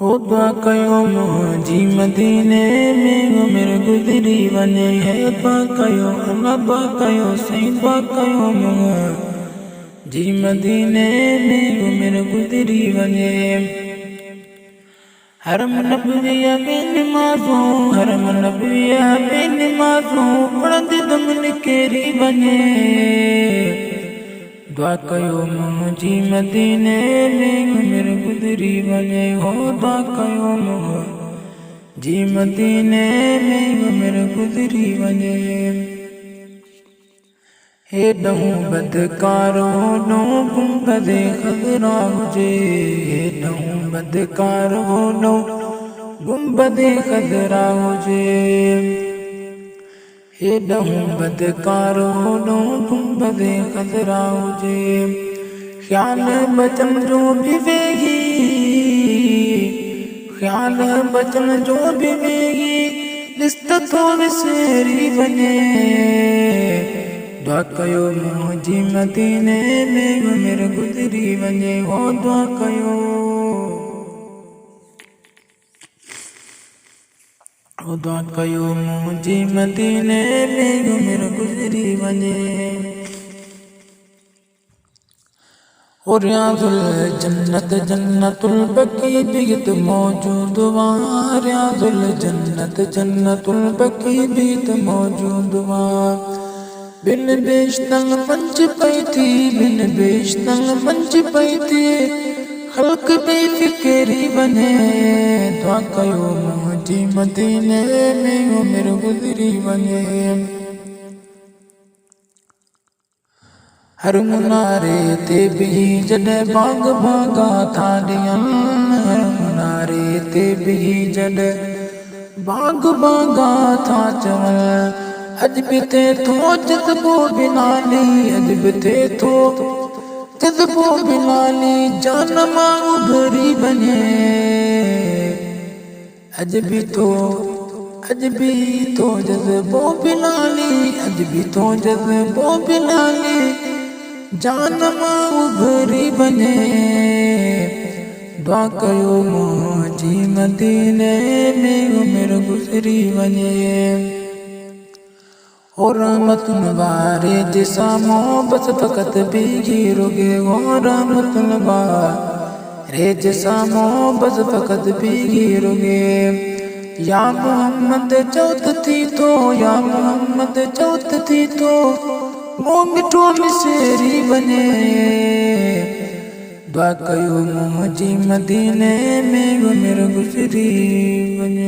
ہو دعا کیو مجھے مدینے میں عمر گزری ونے ہے دعا کیو اللہ دعا کیو سائیں دعا کیو مجھے مدینے میں عمر گزری ونے حرم نبویہ میں نمازوں حرم نبویہ میں نمازوں پڑھند دم نکری ونے دعا کیو مجھے مدینے میں عمر گزری ونے ہو دعا کیو مجھے مدینے میں عمر گزری ونے ہیڈوں بدکارو نو گنبد خضرا ہوجے ہیڈوں بدکارو نو گنبد خضرا ہوجے ہیڈوں بدکارو نو گنبد خضرا ہوجے خیال بچن جو بھی ویگی خیال بچن جو بھی ویگی لست تو وسری بنے دعا کیو مجھے مدینے میں عمر گزری ونے ہو دعا کیو دعا کیو مجھے مدینے میں عمر گزری ونے اور ریاض الجنت جنت البقیع بیت موجود وہاں ریاض الجنت جنت البقیع بیت موجود وہاں بن بیشتل منچ پیتی بن بیشتل منچ پیتی خلق بے فکری بنے دعا کیو مجھے مدینے میں عمر گزری بنے ہر منارے تے بھی جڑے باغ باغا تھا ڈیاں ہر منارے تے بھی جڑے باغ باغا تھا چول اج بھی تے تو جذبو بلالی اج بھی تے تو جذبو بلالی جانما ابھری بنے اج بھی تو جذبو بلالی اج بھی تو جذبو بلالی جانما ابھری بنے دعا کیو مجھے مدینے میں عمر گزری ونے اور رحمت نوارے جیسا محبت فقط بھی روگے اور رحمت نوارے جیسا محبت فقط بھی روگے یا محمد چوت تھی تو یا محمد چوت تھی تو مو مٹھو مسری بنے دعا کیو مجھے مدینے میں عمر گزری بنے